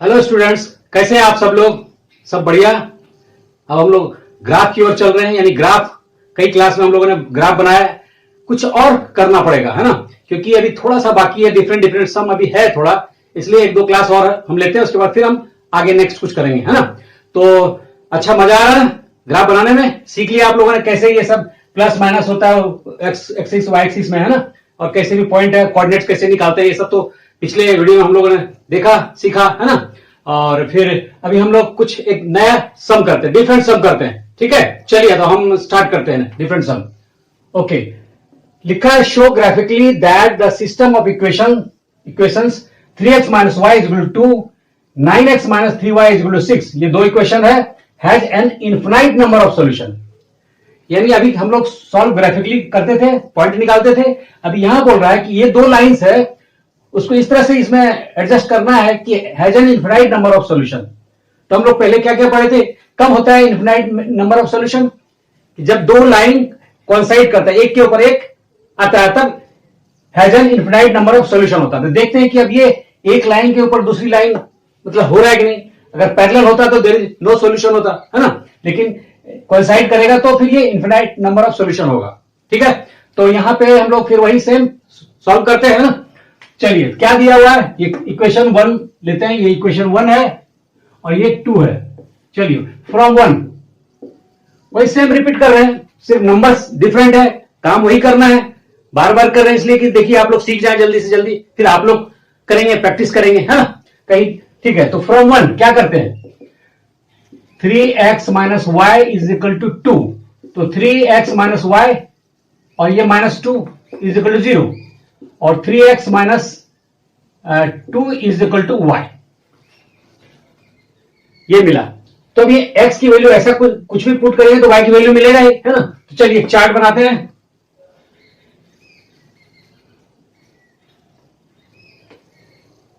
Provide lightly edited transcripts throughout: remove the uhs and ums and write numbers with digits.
Hello students, कैसे हैं आप सब लोग? सब बढ़िया। अब हम लोग ग्राफ की ओर चल रहे हैं, यानी ग्राफ कई क्लास में हम लोगों ने ग्राफ बनाया है। कुछ और करना पड़ेगा, है ना, क्योंकि अभी थोड़ा सा बाकी है, डिफरेंट डिफरेंट सम अभी है थोड़ा, इसलिए एक दो क्लास और हम लेते हैं, उसके बाद फिर हम आगे नेक्स्ट कुछ करेंगे, है ना। तो अच्छा, मजा आ रहा है ग्राफ बनाने में? सीख लिया आप लोगों ने कैसे ये सब प्लस माइनस होता है एक्स एक्सिस वाई एक्सिस में, है ना, और कैसे भी पॉइंट है, कोऑर्डिनेट्स कैसे निकालते हैं, ये सब तो पिछले वीडियो में हम लोगों ने देखा सीखा, है ना। और फिर अभी हम लोग कुछ एक नया सम करते हैं, डिफरेंट सम करते हैं, ठीक है। चलिए तो हम स्टार्ट करते हैं डिफरेंट सम। ओके, लिखा है show graphically that the system of equations 3x minus Y is equal to 9x minus 3y is equal to 6, ये दो इक्वेशन है, has an infinite number of solution. यानी अभी हम लोग सॉल्व ग्राफिकली करते थे, पॉइंट निकालते थे, अभी यहां बोल रहा है कि ये दो लाइंस है, उसको इस तरह से इसमें एडजस्ट करना है कि has an infinite number of solution. तो हम लोग पहले क्या क्या पढ़े थे, कब होता है इन्फिनाइट नंबर ऑफ सॉल्यूशन? जब दो लाइन कोइंसाइड करता है, एक के ऊपर एक आता है, तब has an infinite number of solution होता है। तो देखते हैं कि अब ये एक लाइन के ऊपर दूसरी लाइन मतलब हो रहा है कि नहीं। अगर पैरेलल होता तो देयर इज नो सॉल्यूशन होता, है ना, लेकिन कोइंसाइड करेगा तो फिर ये इन्फिनाइट नंबर ऑफ सॉल्यूशन होगा, ठीक है। तो यहां पे हम लोग फिर वही सेम सॉल्व करते हैं ना। चलिए, क्या दिया हुआ है, ये इक्वेशन 1 लेते हैं, ये इक्वेशन 1 है और ये 2 है। चलिए, फ्रॉम 1 वही सेम रिपीट कर रहे हैं, सिर्फ नंबर्स डिफरेंट है, काम वही करना है, बार बार कर रहे हैं इसलिए कि देखिए आप लोग सीख जाए जल्दी से जल्दी, फिर आप लोग करेंगे, प्रैक्टिस करेंगे, है ना कहीं, ठीक है। तो फ्रॉम 1 क्या करते हैं, 3x minus Y is equal to 2, तो 3x माइनस वाई और ये माइनस 2 इज इक्वल टू 0, और 3x minus 2 is equal to Y, ये मिला। तो अब ये x की वैल्यू ऐसा कुछ भी पुट करेंगे तो y की वैल्यू मिलेगा ही, है ना। तो चलिए एक चार्ट बनाते हैं।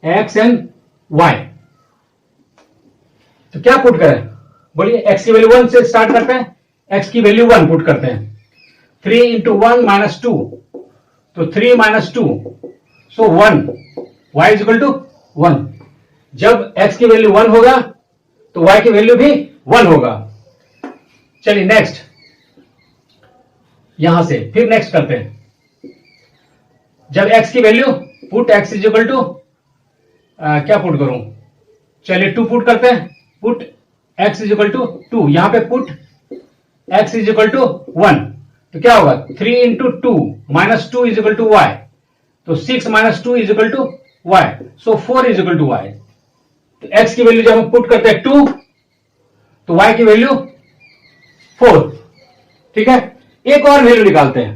x एंड y, तो क्या पुट करें, बोलिए। x की वैल्यू 1 से स्टार्ट करते हैं, x की वैल्यू 1 पुट करते हैं। 3 इंटू 1 माइनस 2, तो 3 minus 2, so 1, y is equal to 1। जब x की वैल्यू 1 होगा तो y की वैल्यू भी 1 होगा। चलिए नेक्स्ट, यहां से फिर नेक्स्ट करते हैं। जब x की value put x is equal to क्या पुट करूं, चलिए 2 पुट करते हैं, put x is equal to 2, यहां पे put x is equal to 1, तो क्या होगा 3 into 2 minus 2 is equal to Y, तो 6 minus 2 is equal to Y, so 4 is equal to Y. तो x की वैल्यू जब हम पुट करते हैं 2, तो y की वैल्यू 4, ठीक है। एक और वैल्यू निकालते हैं,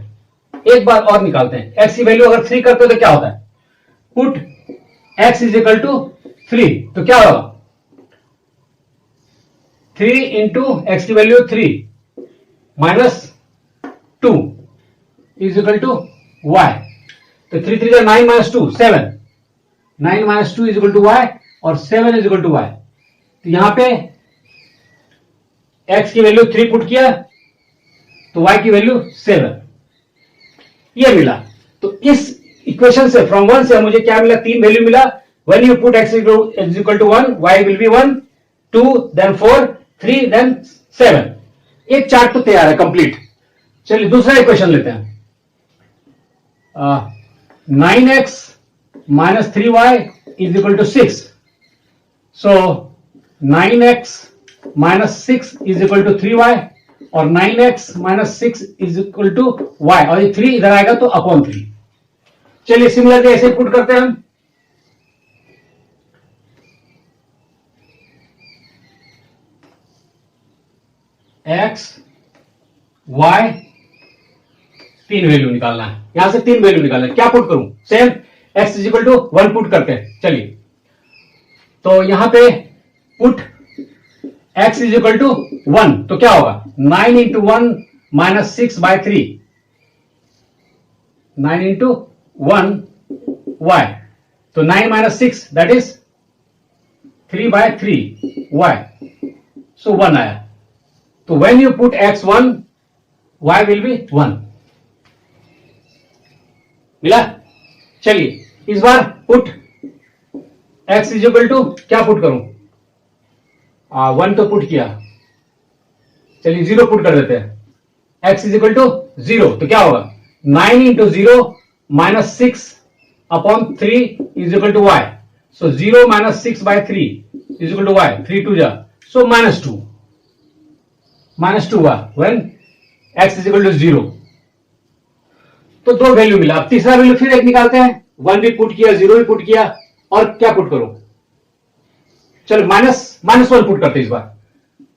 एक बार और निकालते हैं। x की वैल्यू अगर 3 करते हो तो क्या होता है, put x is equal to 3, तो क्या होगा 3 इंटू एक्स की value 3 minus 2 is equal to Y, तो 3 3 9 minus 2 7, 9 minus 2 is equal to Y और 7 इज इक्वल टू वाई। तो यहां पे x की वैल्यू 3 पुट किया तो y की वैल्यू 7, ये मिला। तो इस इक्वेशन से फ्रॉम 1 से मुझे क्या मिला, 3 वैल्यू मिला। When you put x is equal to 1, y will be 1, 2 then 4, 3 then 7। एक चार्ट तो तैयार है, कंप्लीट। चलिए दूसरा इक्वेशन लेते हैं। 9x minus 3y is equal to 6, so 9x minus 6 is equal to 3y और 9x minus 6 is equal to y, और ये 3 इधर आएगा तो अपॉन 3। चलिए सिमिलरली ऐसे पुट करते हैं हम। x y 3 वैल्यू निकालना है, यहां से 3 वैल्यू निकालना है, क्या पुट करूं, same x is equal to 1 put करते हैं। चलिए तो यहां पे put x is equal to 1, तो क्या होगा 9 into 1 minus 6 by 3, 9 into 1 y, तो 9 minus 6 that is 3 by 3 y, so 1 आया। तो when you put x 1, y will be 1, मिला। चलिए इस बार put x is equal to क्या पुट करूं, 1 तो पुट किया, चलिए 0 पुट कर देते हैं, x इज इक्वल टू 0, तो क्या होगा 9 into 0 minus 6 upon 3 is equal to y, so 0 minus 6 by 3 is equal to y, 3 2 जा, सो माइनस 2 हुआ when x is equal to 0। तो दो वैल्यू मिला। अब तीसरा वैल्यू फिर एक निकालते हैं, 1 भी पुट किया, 0 भी पुट किया, और क्या पुट करो, चलो माइनस 1 पुट करते हैं इस बार,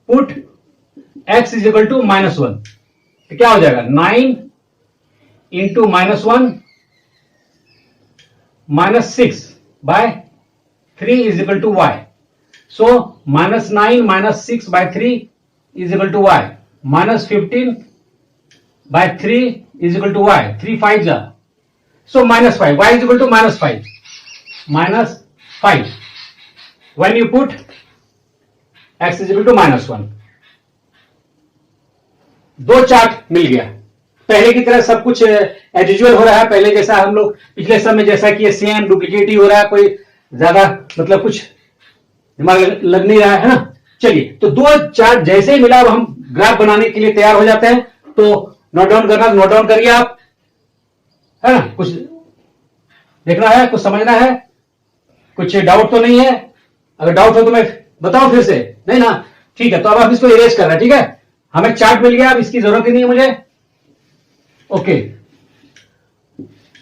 put x is equal to -1, तो क्या हो जाएगा 9 into -1 minus 6 by 3 is equal to y, so -9 minus 6 by 3 is equal to y, -15 by 3 is equal to y, 3 5 जा, so -5, y is equal to -5 when you put x is equal to -1। दो chart मिल गया, पहले की तरह सब कुछ as usual हो रहा है, पहले जैसा हम लोग पिछले समय जैसा कि ये सेम डुप्लीकेट ही हो रहा है, कोई ज्यादा मतलब कुछ दिमाग लग नहीं रहा है ना। चलिए, तो दो चार्ट जैसे ही मिला, अब हम ग्राफ बनाने के लिए तैयार हो जाते हैं। तो नोट डाउन करना, नोट डाउन करिए आप, है ना, कुछ देखना है, कुछ समझना है, कुछ डाउट तो नहीं है, अगर डाउट हो तो मैं बताओ फिर से, नहीं ना, ठीक है, तो अब आप इसको इरेज कर रहे हैं, ठीक है, हमें चार्ट मिल गया, अब इसकी जरूरत ही नहीं है मुझे, ओके।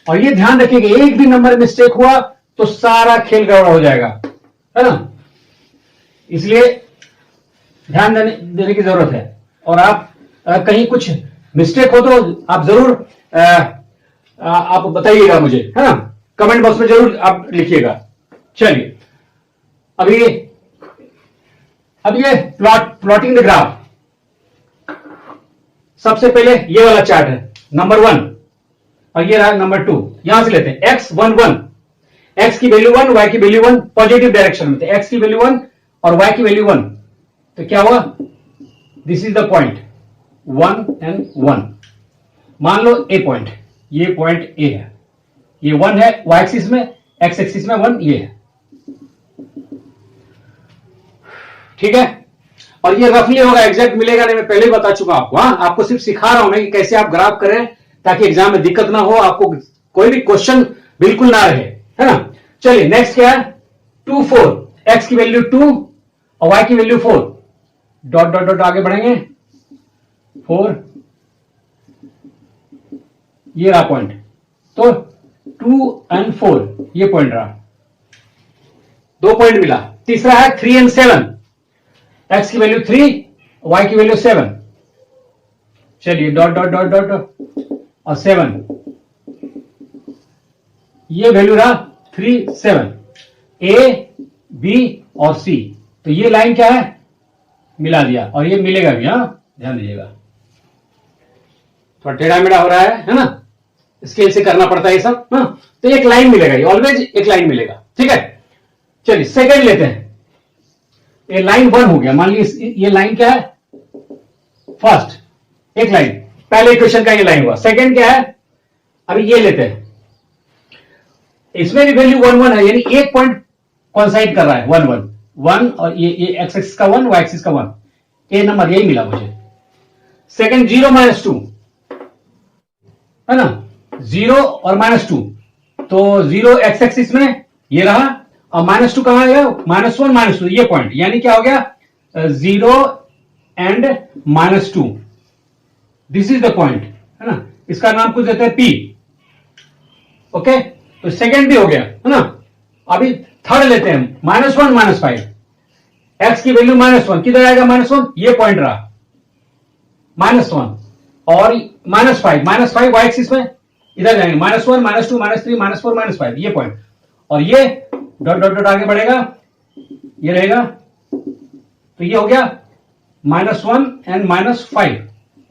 और ये ध्यान रखिएगा, एक भी नंबर मिस्टेक हुआ तो सारा खेल गड़बड़ हो जाएगा, है ना, इसलिए ध्यान देने की जरूरत है। और आप कहीं कुछ मिस्टेक हो तो आप जरूर आप बताइएगा मुझे, है ना, कमेंट बॉक्स में जरूर आप लिखिएगा। चलिए, अब ये प्लॉटिंग द ग्राफ, सबसे पहले ये वाला चार्ट है नंबर 1, और ये रहा नंबर 2, यहां से लेते हैं x 1 1, x की वैल्यू 1, y की वैल्यू 1, पॉजिटिव डायरेक्शन में, तो x की वैल्यू 1 और y की वैल्यू 1, तो क्या हुआ, this is the point 1 and 1, मान लो a पॉइंट, ये पॉइंट a है, ये 1 है y एक्सिस में, x एक्सिस में 1 ये है, ठीक है। और ये रफली होगा, एग्जैक्ट मिलेगा नहीं, मैं पहले ही बता चुका आपको, हाँ, आपको सिर्फ सिखा रहा हूं मैं कि कैसे आप ग्राफ करें ताकि एग्जाम में दिक्कत ना हो, आपको कोई भी क्वेश्चन बिल्कुल ना रहे, है ना। चलिए, नेक्स्ट क्या है, 2 4, x की वैल्यू 2 और y की वैल्यू 4, डॉट डॉट डॉट आगे बढ़ेंगे, 4, ये रहा पॉइंट, तो 2 and 4 ये पॉइंट रहा, 2 पॉइंट मिला। तीसरा है 3 and 7, x की वैल्यू 3, y की वैल्यू 7, चलिए डॉट डॉट डॉट डॉट और 7, ये वैल्यू रहा 3 7, a b और c, तो ये लाइन क्या है, मिला दिया, और ये मिलेगा भी, हाँ ध्यान दीजिएगा, थोड़ा टेढ़ा मेढ़ा हो रहा है ना, स्केल से करना पड़ता है ये सब, हाँ, तो एक लाइन मिलेगा, ये ऑलवेज एक लाइन मिलेगा, ठीक है। चलिए सेकंड लेते हैं, ये लाइन 1 हो गया, मान लीजिए ये लाइन क्या है, फर्स्ट एक लाइन, पहले इक्वेशन का ये लाइन हुआ, सेकंड क्या है, अभी ये लेते हैं, इसमें भी वैल्यू 1 1 है, यानी एक पॉइंट कॉन्साइड कर रहा है 1 1 1, और ये एक्स एक्सिस का 1, वाई एक्सिस का 1, ये नंबर यही मिला मुझे। सेकंड 0 -2 है ना, 0 और -2, तो 0 एक्स एक्सिस में ये रहा, और -2 कहां गया, -1 -2, ये पॉइंट, यानी क्या हो गया 0 and -2, this is the point, है ना, इसका नाम कुछ देते हैं P, ओके। तो सेकंड भी हो गया, है ना। अभी थर्ड लेते हैं, -1 -5, x की वैल्यू -1, किधर आएगा -1, ये पॉइंट रहा -1, और -5 y एक्सिस में इधर जाएंगे, -1 -2 -3 -4 -5, ये पॉइंट, और ये डॉट डॉट डॉट आगे बढ़ेगा, ये रहेगा, तो ये हो गया -1 and -5,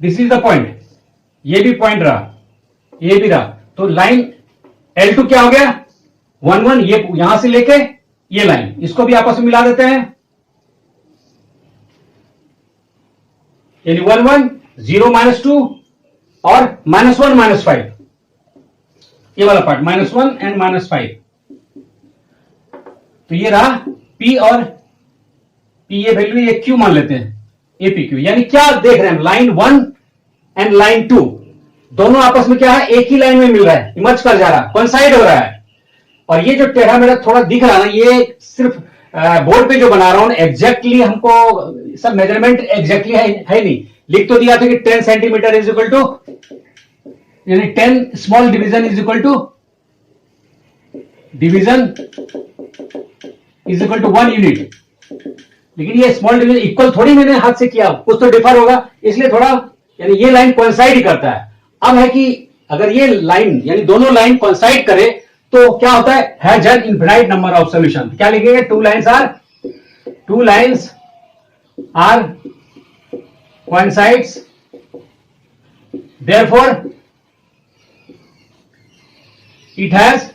this is the point, ये भी पॉइंट रहा, ये भी रहा, तो लाइन L2 क्या हो गया 1 1, ये यहां से लेके ये लाइन, इसको भी आपस में मिला देते हैं, यानी 1 1 0 -2 और -1 -5, ये वाला पार्ट -1 and -5, तो ये रहा P और P, ये वैल्यू ये Q मान लेते हैं, APQ। यानी क्या देख रहे हैं, लाइन 1 एंड लाइन 2 दोनों आपस में क्या है, एक ही लाइन में मिल रहा है, इमर्ज कर जा रहा है, कोइंसाइड हो रहा है। और ये जो टेढ़ा मेढ़ा थोड़ा दिख रहा है ना, ये सिर्फ बोर्ड पे जो बना रहा हूं एग्जैक्टली हमको सब मेजरमेंट एग्जैक्टली है नहीं, लिख तो दिया था कि 10 सेंटीमीटर इज इक्वल टू, यानी 10 small division is equal to division is equal to 1 unit. लेकिन ये स्मॉल डिवीजन इक्वल थोड़ी मैंने हाथ से किया, कुछ तो डिफर होगा, इसलिए थोड़ा यानी ये लाइन कोइंसाइड ही करता है। अब है कि अगर ये लाइन यानी दोनों लाइन कोइंसाइड करे तो क्या होता है, has an infinite number of solution. क्या लिखेंगे, two lines are coincides, therefore it has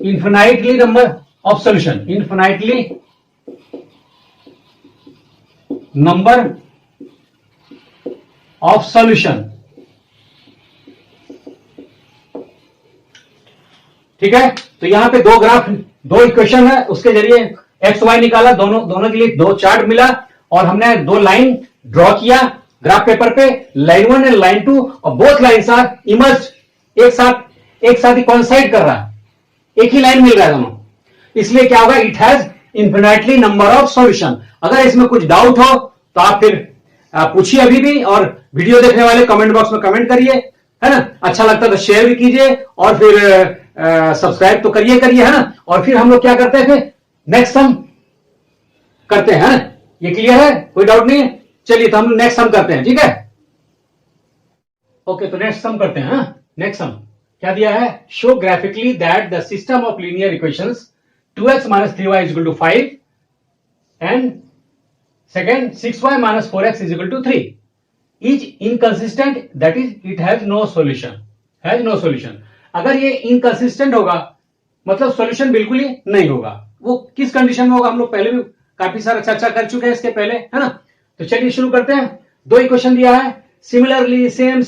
infinitely number of solution, infinitely number of solution। ठीक है, तो यहां पे दो ग्राफ, दो इक्वेशन है, उसके जरिए एक्स वाई निकाला, दोनों के लिए दो चार्ट मिला, और हमने दो लाइन ड्रॉ किया ग्राफ पेपर पे, लाइन 1 एंड लाइन 2, और बोथ लाइन्स आर इमर्ज, एक साथ ही कोइंसाइड कर रहा है, एक ही लाइन मिल रहा है दोनों, इसलिए क्या होगा, it has infinitely number of solution. अगर इसमें कुछ डाउट हो तो आप फिर पूछिए अभी भी, और वीडियो देखने वाले कमेंट बॉक्स में कमेंट करिए, है ना। अच्छा लगता है तो शेयर भी कीजिए, और फिर सब्सक्राइब तो करिए है ना। और फिर हम लोग क्या करते हैं, फिर नेक्स्ट सम करते हैं, है ना? ये क्लियर है, कोई डाउट नहीं है? चलिए तो हम नेक्स्ट सम करते हैं, ठीक है। ओके, तो नेक्स्ट सम करते हैं। नेक्स्ट सम क्या दिया है, show graphically that the system of linear equations 2x minus 3y is equal to 5 and second 6y minus 4x is equal to 3 is inconsistent, that is it has no solution. अगर ये inconsistent होगा मतलब solution बिल्कुल ही नहीं होगा। वो किस condition में होगा, हम लोग पहले भी काफी सारा चर्चा कर चुके हैं इसके पहले, है ना। तो चलिए शुरू करते हैं। दो इक्वेशन दिया है, सिमिलरली सेम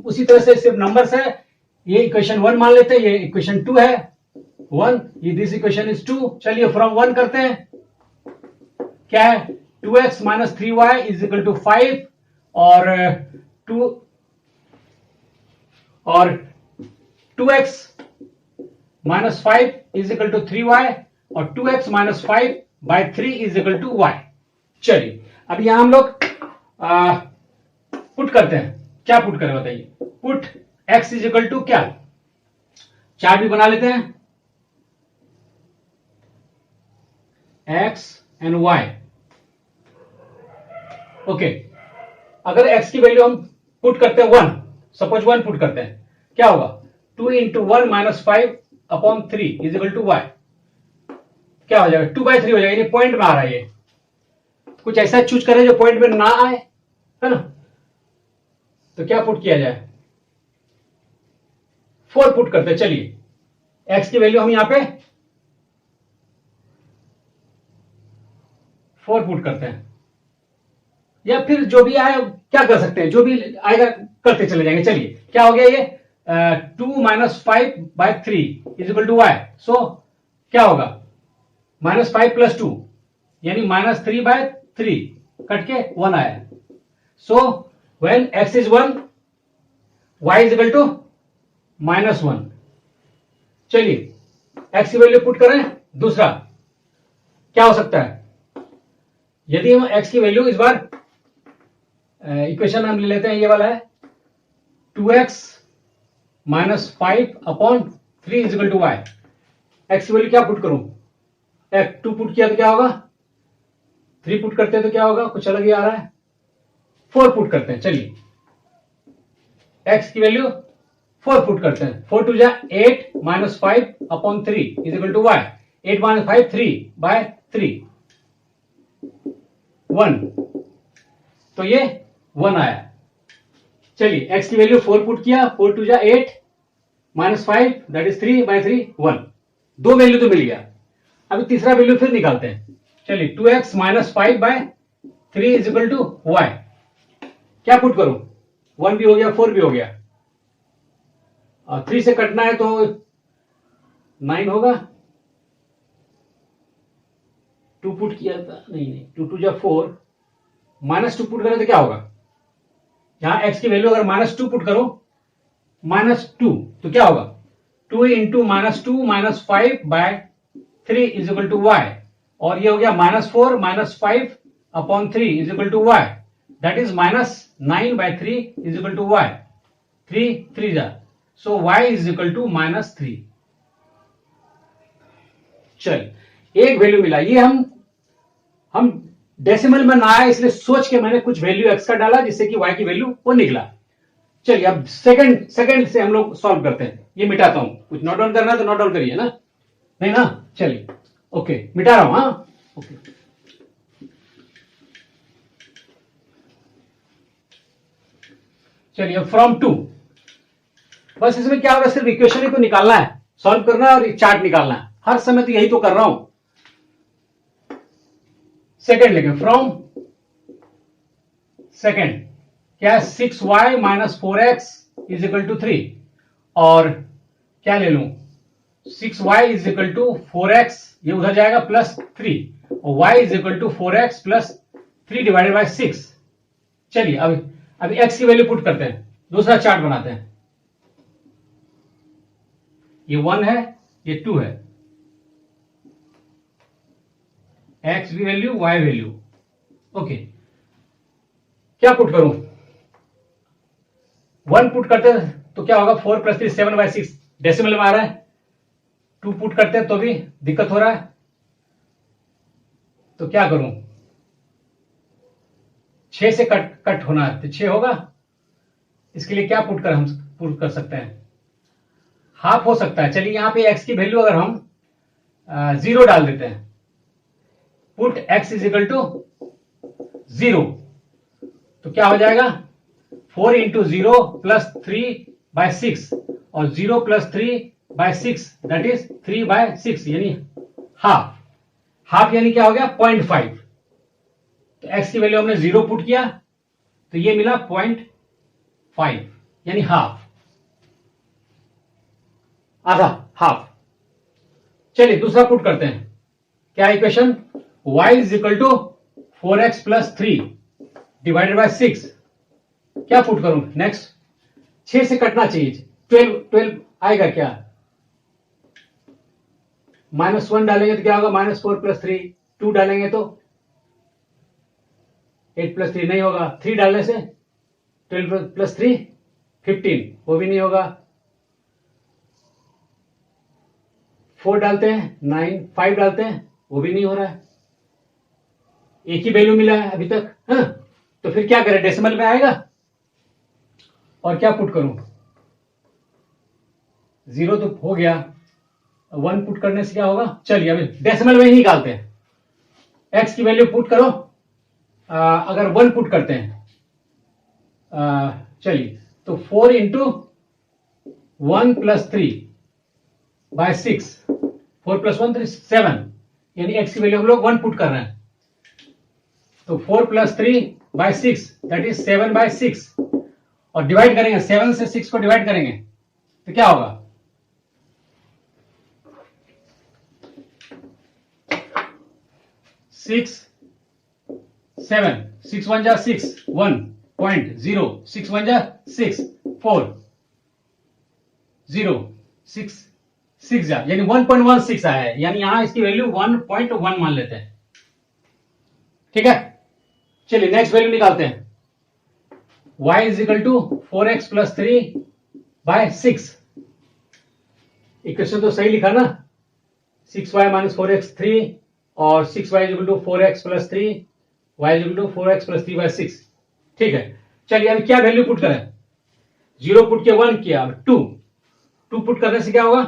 उसी तरह से, सिर्फ नंबर्स है। ये इक्वेशन 1 मान लेते हैं, ये इक्वेशन 2 है 1, ये दिस इक्वेशन इज 2। चलिए फ्रॉम 1 करते हैं, क्या है 2x minus 3y is equal to 5 और 2x minus 5 is equal to 3y और 2x minus 5 by 3 is equal to y। चलिए अब यहां हम लोग पुट करते हैं। क्या पुट करें बताइए, put x is equal to क्या, चार्ट भी बना लेते हैं, x एंड y। ओके, अगर x की वैल्यू हम पुट करते हैं 1, सपोज 1 पुट करते हैं, क्या होगा 2 into 1 minus 5 upon 3 is equal to y। क्या हो जाएगा 2/3 हो जाएगा, पॉइंट में आ रहा है। ये कुछ ऐसा चूज करें जो पॉइंट में ना आए, है ना। तो क्या पुट किया जाए, 4 पुट करते हैं। चलिए x की वैल्यू हम यहां पे 4 पुट करते हैं, या फिर जो भी आए क्या कर सकते हैं, जो भी आएगा करते चले जाएंगे। चलिए क्या हो गया, ये 2 minus 5 by 3 is equal to Y. So क्या होगा माइनस 5 प्लस 2 यानी माइनस 3 बाय 3 कट के 1 आया। So when x is 1 y is equal to minus 1। चलिए x की वैल्यू पुट करें, दूसरा क्या हो सकता है, यदि हम x की वैल्यू इस बार इक्वेशन हम ले लेते हैं, ये वाला है 2x minus 5 upon 3 is equal to Y. x की वैल्यू क्या पुट करूं, 2 पुट किया तो क्या होगा, 3 पुट करते हैं तो क्या होगा, कुछ अलग ही आ रहा है, 4 पुट करते हैं। चलिए x की वैल्यू 4 पुट करते हैं, 4 टू जा 8 minus 5 upon 3 is equal to Y. 8 minus 5 3 by 3 1, तो ये 1 आया। चलिए x की वैल्यू 4 पुट किया, 4 टू जा 8 माइनस 5 दैट इज 3 बाय 3 1। दो वैल्यू तो मिल गया। अभी तीसरा वैल्यू फिर निकालते हैं। चलिए 2x minus 5 by 3 is equal to Y. क्या पुट करूं, 1 भी हो गया 4 भी हो गया, और 3 से कटना है तो 9 होगा, 2 पुट किया था, नहीं 2 2 जा 4, -2 पुट करें तो क्या होगा, यहां x की वैल्यू अगर -2 पुट करो, -2 तो क्या होगा, 2 into -2 -5/3 is equal to Y, और ये हो गया -4 -5/3 is equal to Y, that is -9/3 is equal to Y, 3 3 जा, so y is equal to -3। चल एक वैल्यू मिला, ये हम डेसिमल में ना आए इसलिए सोच के मैंने कुछ वैल्यू x का डाला जिससे कि y की वैल्यू वो निकला। चलिए अब सेकंड से हम लोग सॉल्व करते हैं, ये मिटाता हूं, कुछ नोट डाउन करना तो नोट डाउन करिए ना, नहीं ना, चलिए ओके मिटा रहा हूं, हाँ ओके। चलिए फ्रॉम 2, बस इसमें क्या होगा, सिर्फ इक्वेशन ही तो निकालना है, सॉल्व करना है और चार्ट निकालना है, हर समय तो यही तो कर रहा हूं। सेकंड लेंगे, फ्रॉम सेकंड क्या, 6y - 4x is equal to 3, और क्या ले लूं, 6y is equal to 4x, ये उधर जाएगा +3, और y is equal to 4x +3 divided by 6। चलिए अब x की वैल्यू पुट करते हैं, दूसरा चार्ट बनाते हैं, ये 1 है, ये 2 है, x की वैल्यू y वैल्यू, ओके क्या पुट करूं, 1 पुट करते हैं तो क्या होगा, 4 + 3 7/6, डेसिमल में आ रहा है, 2 पुट करते हैं तो भी दिक्कत हो रहा है, तो क्या करूं, 6 से कट होना है तो 6 होगा, इसके लिए क्या पुट कर सकते हैं, हाफ हो सकता है। चलिए यहां पे x की वैल्यू अगर हम 0 डाल देते हैं, put x is equal to 0, तो क्या हो जाएगा, 4 इंटू 0 +3/6, और 0 + 3/6 दैट इज 3/6, यानी हाफ यानी क्या हो गया, 0.5, तो x की वैल्यू हमने 0 पुट किया तो ये मिला 0.5 यानी हाफ, आधा, हाफ। चलिए दूसरा पुट करते हैं, क्या equation, y is equal to 4x + 3 divided by 6, क्या पुट करूं, नेक्स्ट 6 से कटना चाहिए, 12 आएगा क्या, -1 डालेंगे तो क्या होगा, -4 + 3, 2 डालेंगे तो 8 + 3 नहीं होगा, 3 डालने से 12 + 3 15, वो भी नहीं होगा, 4 डालते हैं 9, 5 डालते हैं वो भी नहीं हो रहा है, एक ही वैल्यू मिला है अभी तक, हाँ? तो फिर क्या करें, डेसिमल में आएगा, और क्या पुट करूं, 0 तो हो गया, 1 पुट करने से क्या होगा, चलिए अभी डेसिमल में ही निकालते हैं, x की वैल्यू पुट करो, अगर 1 पुट करते हैं, चलिए तो 4 इंटू 1 + 3/6, 4 + 1 3 7, यानी x की वैल्यू हम लोग 1 पुट कर रहे हैं, तो 4 + 3/6 दैट इज 7/6, और डिवाइड करेंगे, 7 से 6 को डिवाइड करेंगे तो क्या होगा, 6 7, 6 1 जा 6, 1.0, 6 1 जा 6, 4 0 6 6 जा, यानी 1.16 आया है, यानी यहां इसकी वैल्यू 1.1 मान लेते हैं, ठीक है। चलिए नेक्स्ट वैल्यू निकालते हैं, y is equal to 4x + 3/6, equation तो सही लिखा ना, 6y - 4x 3, और 6y is equal to 4x + 3, y is equal to 4x + 3/6, ठीक है। चलिए अब क्या वैल्यू पुट करें, 0 पुट किया, 1 किया, अब 2 पुट करने से क्या होगा,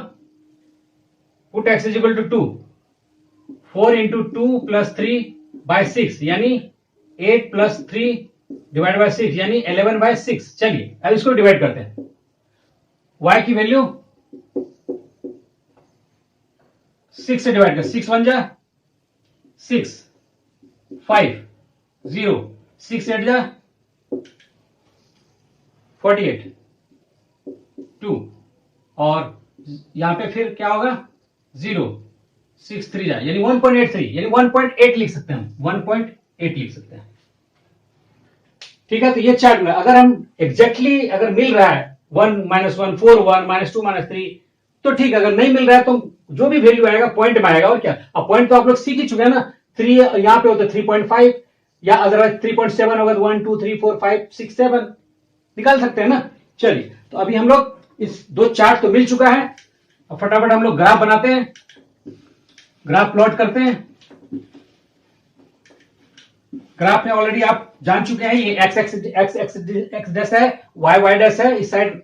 put x is equal to 2, 4 into 2 + 3/6 यानी 8 + 3 डिवाइड बाय 6 यानी 11/6। चलिए अब इसको डिवाइड करते हैं, y की वैल्यू 6 से डिवाइड कर, 6 1 जा 6, 5 0, 6 8 जा 48, 2, और यहां पे फिर क्या होगा, 0, 63 जाए यानी 1.83 यानी 1.8 लिख सकते हैं हम 1.8 लिख सकते हैं। ठीक है, तो ये चार्ट में अगर हम एग्जैक्टली अगर मिल रहा है 1 -1 4 1 -2 -3 तो ठीक है, अगर नहीं मिल रहा है तो जो भी वैल्यू आएगा पॉइंट में आएगा। और क्या, अब पॉइंट तो आप लोग सीख ही चुके हैं ना, 3 यहां पे होता है 3.5 या अदरवाइज 3.7 होगा तो 1 2 3 4 5 6 7 निकाल सकते हैं ना। चलिए, तो अभी हम लोग इस दो चार्ट तो मिल चुका है, अब फटाफट हम लोग ग्राफ बनाते हैं, ग्राफ प्लॉट करते हैं। ग्राफ में ऑलरेडी आप जान चुके हैं, ये एक्स डैश है, वाई डैश है, इस साइड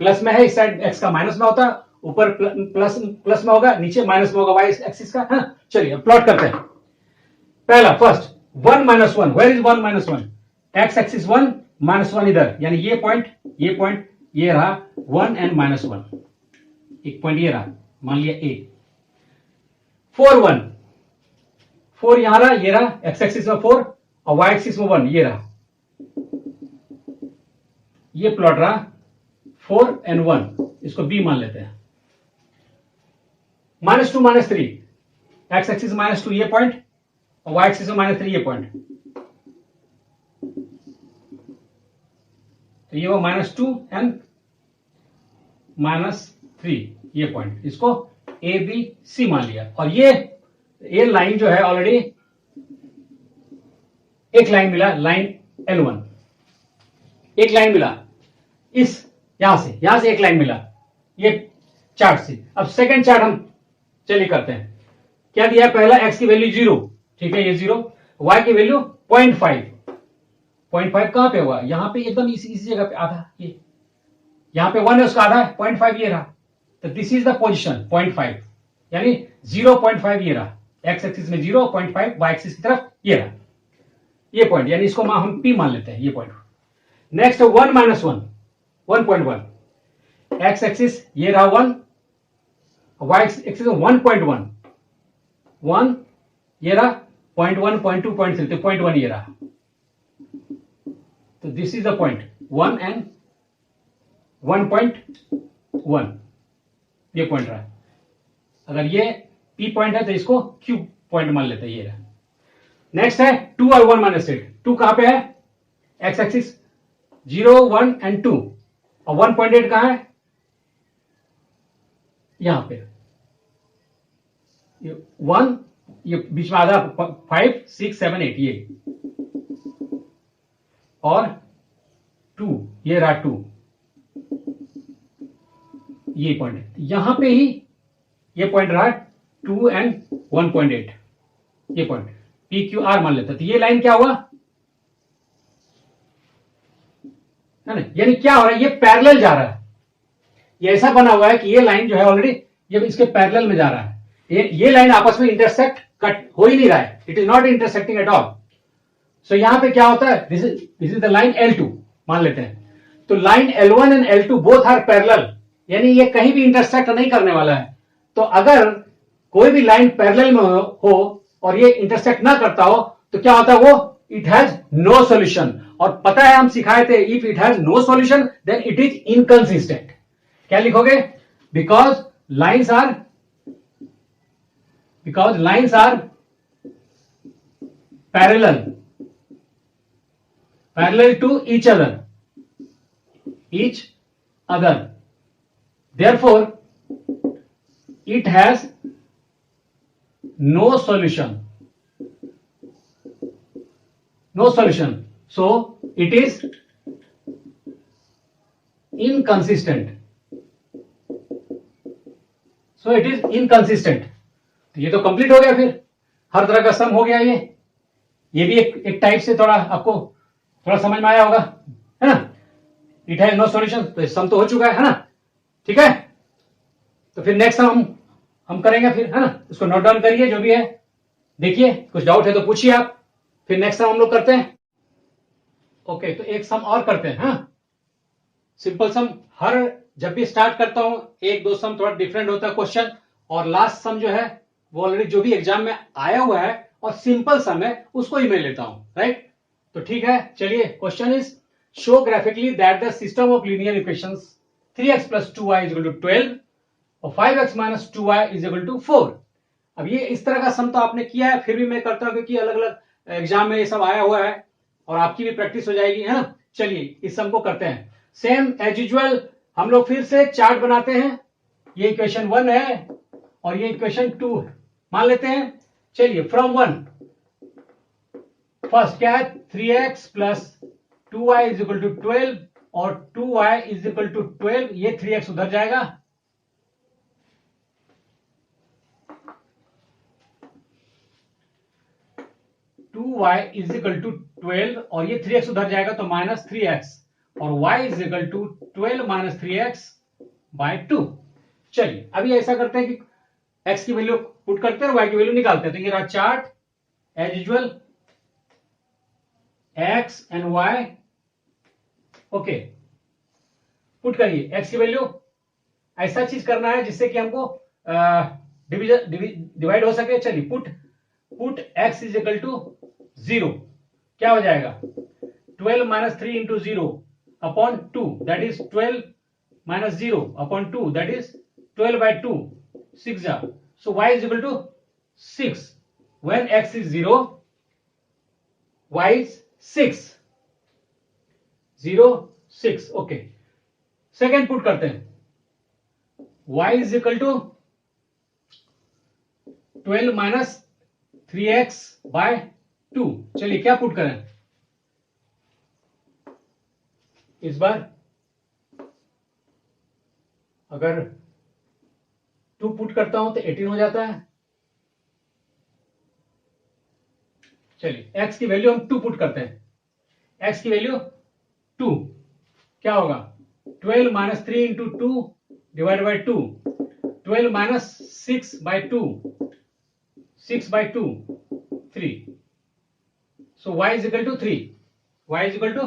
प्लस में है, इस साइड एक्स का माइनस में होता है, ऊपर प्लस में होगा, नीचे माइनस में होगा वाई एक्सिस का। हाँ, चलिए प्लॉट करते हैं। पहला first 1 -1, where is 1 -1? X axis 1 -1 इधर, यानी ये पॉइंट ये रहा 1 एंड -1, एक पॉइंट ये रहा, मान लिया ए। 4 1, 4 यहां रहा, ये रहा एक्स एक्सिस में 4 और वाई एक्सिस में 1, ये रहा, ये प्लॉट रहा 4 एंड 1, इसको बी मान लेते हैं। -2 -3, एक्स एक्सिस -2 ये पॉइंट और वाई एक्सिस में -3 ये पॉइंट, तो ये वो -2 एंड -3 ये पॉइंट, इसको ए बी सी मान लिया। और ये लाइन जो है ऑलरेडी एक लाइन मिला, लाइन L1 एक लाइन मिला, इस यहां से एक लाइन मिला ये चार्ट से। अब सेकंड चार्ट हम चलिए करते हैं। क्या दिया है? पहला एक्स की वैल्यू 0, ठीक है, ये 0, वाई की वैल्यू 0.5 कहां पे होगा? यहां पे एकदम इसी जगह पे आधा, ये यहां पे 1 है, उसका आधा है 0.5 ये रहा, तो दिस इज द पोजिशन 0.5 यानी 0.5 ये रहा, एक्स एक्सिस में 0.5, वाई एक्सिस की तरफ ये रहा, ये पॉइंट, यानी इसको हम पी मान लेते हैं, ये पॉइंट। नेक्स्ट 1 -1, 1.1, एक्स एक्सिस ये रहा 1, वाई एक्सिस 1.1, 1 ये रहा 0.1 0.2 0.3, तो 0.1 ये रहा, तो this is the point 1 and 1.1 ये पॉइंट रहा। अगर ये पी पॉइंट है तो इसको क्यू पॉइंट मान लेते हैं, ये रहा। नेक्स्ट है 2 और 1 -8, 2 कहां पे है? एक्स एक्सिस 0 1 एंड 2, और 1.8 कहां है? यहां पे, ये 1 ये बीच में आधा 5 6 7 8 ये, और 2 ये रहा 2, ये पॉइंट है, यहां पे ही ये पॉइंट रहा 2 एंड 1.8 ये पॉइंट, पी क्यू आर मान लेते, तो ये लाइन क्या हुआ है ना, यानी क्या हो रहा है, ये पैरेलल जा रहा है, ये ऐसा बना हुआ है कि ये लाइन जो है ऑलरेडी ये इसके पैरेलल में जा रहा है, ये लाइन आपस में इंटरसेक्ट कट हो ही नहीं रहा है, it is not intersecting at all. So यहां पे क्या होता है, this is the line L2 मान लेते हैं, तो line L1 and L2 both are parallel, यानी ये कहीं भी इंटरसेक्ट नहीं करने वाला है। तो अगर कोई भी लाइन पैरेलल में हो और ये इंटरसेक्ट ना करता हो तो क्या होता है, वो इट हैज नो सॉल्यूशन। और पता है हम सिखाए थे, if it has no solution then it is inconsistent. क्या लिखोगे? Because lines are parallel to each other, therefore it has no solution, so it is inconsistent, तो ये तो कंप्लीट हो गया, फिर हर तरह का सम हो गया। ये भी एक टाइप से थोड़ा आपको थोड़ा समझ में आया होगा, है ना। इट हैज नो सॉल्यूशन, तो सम तो हो चुका है ना, ठीक है। तो फिर नेक्स्ट हम करेंगे फिर, है ना। इसको नोट डाउन करिए, जो भी है देखिए, कुछ डाउट है तो पूछिए आप, फिर नेक्स्ट हम लोग करते हैं। ओके, तो एक सम और करते हैं, हाँ, सिंपल सम। जब भी स्टार्ट करता हूं 1-2 सम थोड़ा डिफरेंट होता है क्वेश्चन, और लास्ट सम जो है वो ऑलरेडी जो भी एग्जाम में आया हुआ है और सिंपल सम है उसको ही मैं लेता हूं, राइट। तो ठीक है, चलिए। Question is show graphically that the system of linear equations 3x + 2y = 12 और 5x - 2y = 4 अब ये इस तरह का सम तो आपने किया है, फिर भी मैं करता हूं क्योंकि अलग अलग एग्जाम में ये सब आया हुआ है और आपकी भी प्रैक्टिस हो जाएगी, है ना। चलिए इस सम को करते हैं। सेम एज यूजुअल हम लोग फिर से चार्ट बनाते हैं। ये इक्वेशन 1 है और ये इक्वेशन 2 है, मान लेते हैं। चलिए फ्रॉम 1 फर्स्ट क्या है, 3x plus 2y is equal to 12 और 2y इज इक्वल टू 12। ये 3x उधर जाएगा, y इज इक्वल टू 12 और ये 3x उधर जाएगा तो माइनस 3x और y is equal to 12 minus 3x by 2। चलिए अभी ऐसा करते हैं कि x की वैल्यू पुट करते हैं और y की वैल्यू निकालते हैं। तो ये रहा chart as usual, x and y। Okay, put करिए x की वैल्यू। ऐसा चीज करना है जिससे कि हमको डिवाइड हो सके। चलिए put x is equal to 0, क्या हो जाएगा, 12 minus 3 into 0 upon 2, that is 12 minus 0 upon 2, that is 12 by 2, 6 जा। So y is equal to 6 when x is 0, y is 6, 0 6। Okay, second put करते हैं, y is equal to 12 minus 3x by 2। चलिए क्या put करें इस बार, अगर 2 put करता हूं तो 18 हो जाता है। चलिए x की वैल्यू हम 2 पुट करते हैं। x की वैल्यू 2 क्या होगा, 12 minus 3 into 2 divide by 2, 12 minus 6 by 2, 6 by 2, 3। So y is equal to 3, y is equal to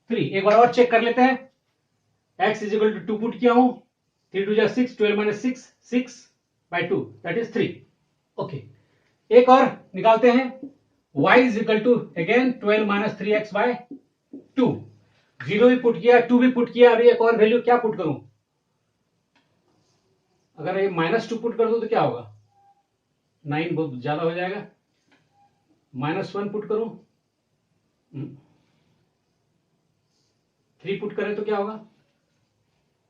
3। एक बार और चेक कर लेते हैं, x is equal to 2 put किया हूं, 3 2 6, 12 minus 6, 6 by 2, that is 3। Okay, एक और निकालते हैं, y is equal to again 12 minus 3x by 2। 0 भी पुट किया, 2 भी पुट किया। अभी एक और वैल्यू क्या पुट करूं, अगर ये माइनस 2 पुट कर दूं तो क्या होगा, 9 बहुत ज्यादा हो जाएगा। माइनस 1 पुट करूं, 3 पुट करें तो क्या होगा,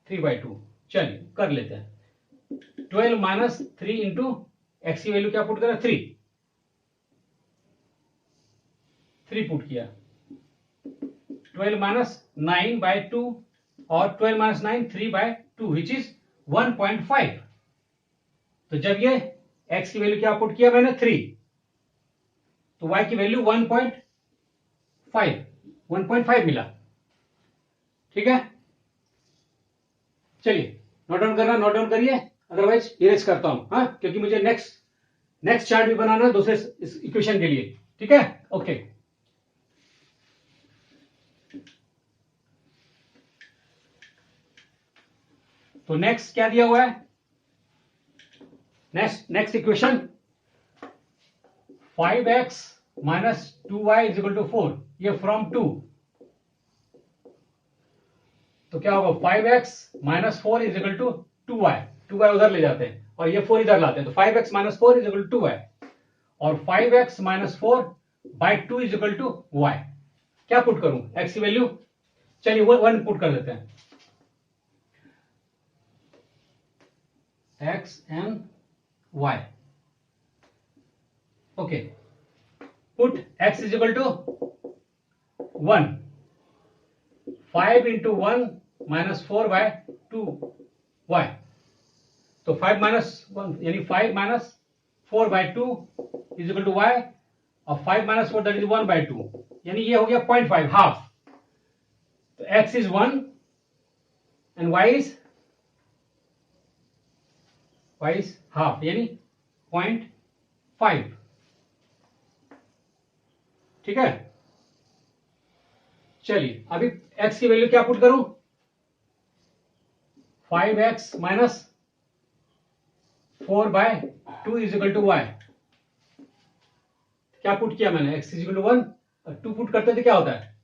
3 बाई 2। चलिए कर लेते हैं, 12 माइनस 3 इंटू एक्स की वैल्यू क्या पुट करें, 3 पुट किया, 12 माइनस 9 बाय 2 और 12 माइनस 9 3 बाय 2 विच इज 1.5। तो जब ये x की वैल्यू क्या पुट किया मैंने 3, तो y की वैल्यू 1.5 मिला। ठीक है, चलिए नोट डाउन करना, नोट डाउन करिए, अदरवाइज इरेज करता हूं, हाँ, क्योंकि मुझे नेक्स्ट चार्ट भी बनाना है दूसरे इक्वेशन के लिए। ठीक है, ओके। तो नेक्स्ट क्या दिया हुआ है, next equation 5x minus 2y is equal to 4, ये फ्रॉम 2। तो क्या होगा, 5x minus 4 is equal to 2y उधर ले जाते हैं और ये 4 इधर लाते हैं, तो 5x minus 4 is equal to 2y और 5x minus 4 by 2 is equal to y। क्या पुट करूं, x की वैल्यू, चलिए 1 पुट कर देते हैं, x and y। Okay, put x is equal to 1, 5 into 1 minus 4 by 2y। तो 5 माइनस 1 यानी 5 minus 4 by 2 is equal to y और 5 माइनस 4 दैट इज 1 बाय 2, यानी ये हो गया 0.5, हाफ। तो x is 1 and y is half, यानी 0.5। ठीक है, चलिए अभी x की वैल्यू क्या पुट करूं, 5x minus 4 by 2 is equal to y। क्या पुट किया मैंने, x is equal to 1, 2 put करते थे क्या होता है,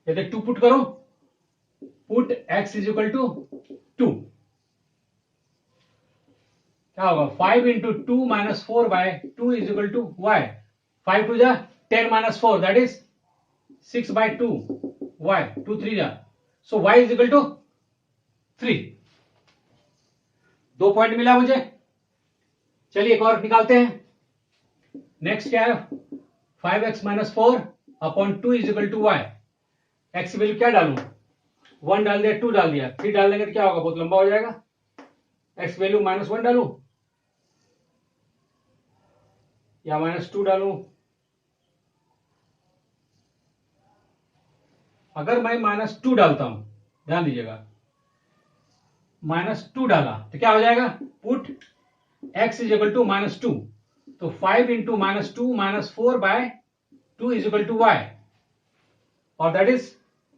यदि 2 पुट करो, put x is equal to 2, क्या होगा 5 into 2 minus 4 by 2 is equal to y 5 two जा 10 माइनस 4 दैट इज 6 बाय 2 वाई 2 3 जा so y is equal to 3 2 point मिला मुझे। चलिए एक और निकालते हैं। नेक्स्ट क्या है 5x minus 4 upon 2 is equal to y x की वैल्यू क्या डालूं 1 डाल दिया 2 डाल दिया 3 डाल देंगे तो क्या होगा बहुत लंबा हो जाएगा एक्स वैल्यू माइनस 1 डालूं या माइनस 2 डालूं। अगर मैं माइनस 2 डालता हूं ध्यान दीजिएगा माइनस 2 डाला तो क्या हो जाएगा put x is equal to minus 2 तो 5 into minus 2 minus 4 by 2 is equal to Y और that is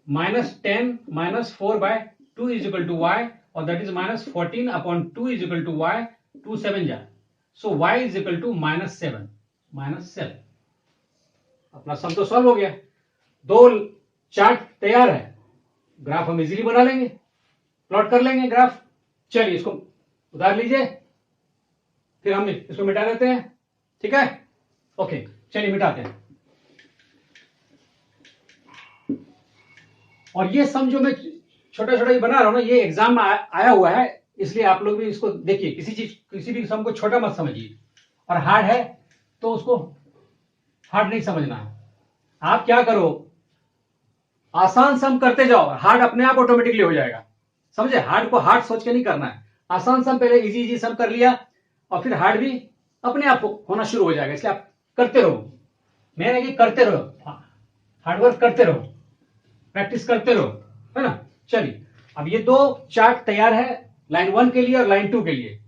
minus 10 minus 4 by 2 is equal to Y और that is minus 14 upon 2 is equal to Y 2 7 जा so y is equal to minus 7 अपना सम तो solve हो गया। दो chart तैयार है ग्राफ हम इजीली बना लेंगे प्लॉट कर लेंगे ग्राफ। चलिए इसको उतार लीजिए फिर हम इसको मिटा देते हैं ठीक है ओके चलिए मिटाते हैं। और ये सम जो मैं छोटा छोटा बना रहा हूं ना ये एग्जाम में आया हुआ है इसलिए आप लोग भी इसको देखिए किसी भी सम को छोटा मत समझिए और हार्ड है तो उसको हार्ड नहीं समझना है। आप क्या करो आसान सम करते जाओ हार्ड अपने आप ऑटोमेटिकली हो जाएगा समझे। हार्ड को हार्ड सोच के नहीं करना है आसान सम पहले इजी इजी सम कर लिया और फिर हार्ड भी अपने आप होना शुरू हो जाएगा इसलिए आप करते रहो मेन है कि करते रहो हार्डवर्क करते रहो प्रैक्टिस करते रहो है ना। चलिए अब ये दो चार्ट तैयार है लाइन 1 के लिए और लाइन 2 के लिए।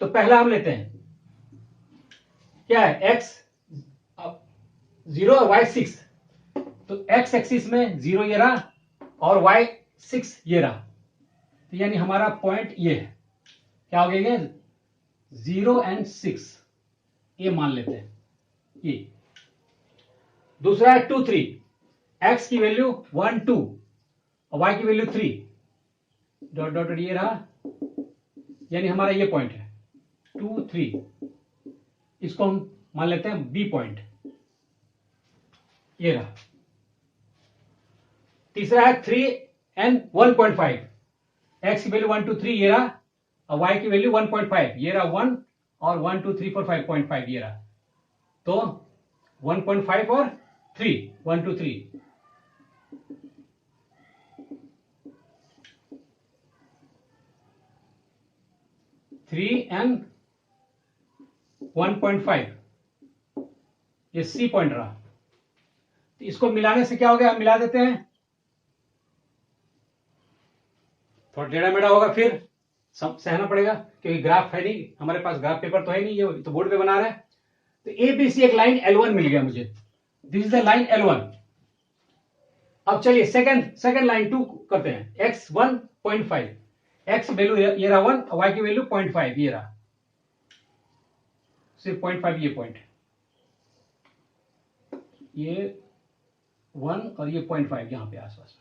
तो पहला हम लेते हैं क्या है x 0 और y 6 तो x एक्सिस में 0 ये रहा और y 6 ये रहा तो यानी हमारा पॉइंट ये है क्या हो गया 0 एंड 6 ये मान लेते हैं ये। दूसरा है 2 3 x की वैल्यू 1 2 और y की वैल्यू 3 डॉट डॉट ये रहा यानी हमारा ये पॉइंट है 2 3 इसको हम मान लेते हैं b पॉइंट ये रहा। तीसरा है 3 एंड 1.5 x की वैल्यू 1 2 3 ये रहा और y की वैल्यू 1.5 ये रहा 1 और 1 2 3 4 5.5 ये रहा तो 1.5 और 3 1 2 3 3 एंड 1.5 ये सी पॉइंट रहा तो इसको मिलाने से क्या हो गया हम मिला देते हैं थोड़ा टेढ़ा मेढ़ा होगा फिर सब सहना पड़ेगा क्योंकि ग्राफ है नहीं हमारे पास ग्राफ पेपर तो है नहीं ये तो बोर्ड पे बना रहा है। तो ABC एक लाइन L1 मिल गया मुझे this is the line L1। अब चलिए सेकंड लाइन 2 करते हैं x 1.5 x वैल्यू ये रहा 1 और y की वैल्यू 0.5 ये रहा सिर्फ 0.5 ये पॉइंट ये 1 और ये 0.5 यहां पे आसपास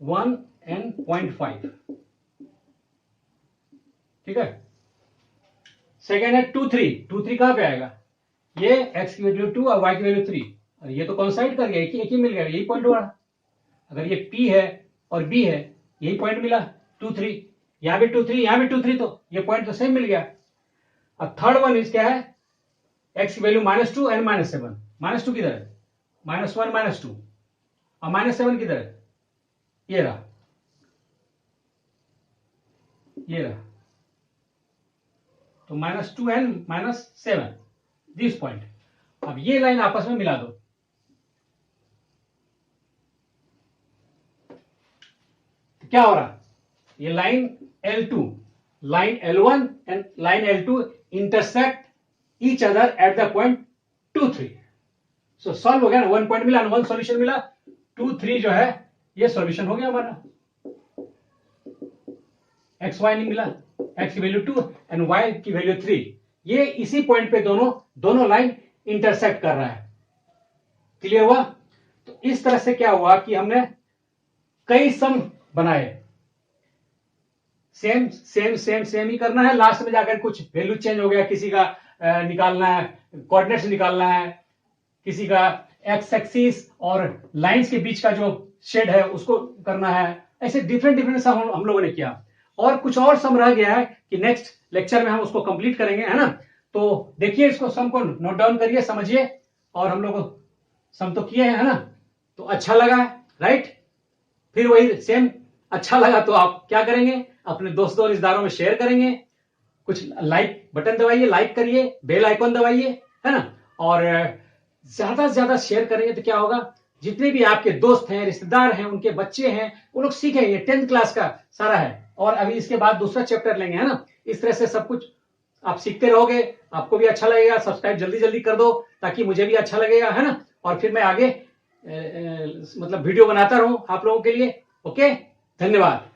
1 एंड 0.5 ठीक है। सेकेंड है 2 3 कहां पे आएगा ये x की वैल्यू 2 और y की वैल्यू 3 और ये तो कॉन्साइड कर गया एक ही मिल गया यही पॉइंट हुआ। अगर ये p है और b है यही पॉइंट मिला 2 3 यहां भी 2 3 यहां भी 2 3 तो ये पॉइंट तो सेम मिल गया। अब थर्ड वन इज क्या है x की वैल्यू -2 एंड -7 -2 किधर है -1 -2 और -7 किधर है ये रहा तो -2 एंड -7 दिस पॉइंट। अब ये लाइन आपस में मिला दो तो क्या हो रहा ये line L2 line L1 and line L2 intersect each other at the point 2 3 so solve हो गया ना 1 पॉइंट मिला 1 सॉल्यूशन मिला 2 3 जो है ये सॉल्यूशन हो गया हमारा। एक्स वाई नहीं मिला x की वैल्यू 2 एंड y की वैल्यू 3 ये इसी पॉइंट पे दोनों लाइन इंटरसेक्ट कर रहा है। क्लियर हुआ। तो इस तरह से क्या हुआ कि हमने कई सम बनाए सेम सेम सेम सेम ही करना है। लास्ट में जाकर कुछ वैल्यू चेंज हो गया, किसी का निकालना है, कोऑर्डिनेट्स निकालना है, किसी का एक्स एक्सिस और लाइंस के बीच का जो शेड है उसको करना है। ऐसे डिफरेंट डिफरेंट सम हम लोगों ने किया, और कुछ और सम रह गया है कि नेक्स्ट लेक्चर में हम उसको कंप्लीट करेंगे, है ना। तो देखिए, इसको सम को नोट डाउन करिए, समझिए, और हम लोग सम तो किए हैं, है ना। तो अच्छा लगा, राइट। फिर वही सेम, अच्छा लगा तो आप क्या करेंगे, अपने दोस्तों और रिश्तेदारों में शेयर करेंगे, कुछ लाइक बटन दबाइए, लाइक करिए, बेल आइकॉन दबाइए, है ना। और ज्यादा से ज्यादा शेयर करेंगे तो क्या होगा, जितने भी आपके दोस्त हैं, रिश्तेदार हैं, उनके बच्चे हैं, वो लोग सीखेंगे। 10th क्लास का सारा है, और अभी इसके बाद दूसरा चैप्टर लेंगे, है ना। इस तरह से सब कुछ आप सीखते रहोगे, आपको भी अच्छा लगेगा। सब्सक्राइब जल्दी जल्दी कर दो ताकि मुझे भी अच्छा लगेगा, है ना। और फिर मैं आगे मतलब वीडियो बनाता रहूं आप लोगों के लिए। ओके, धन्यवाद।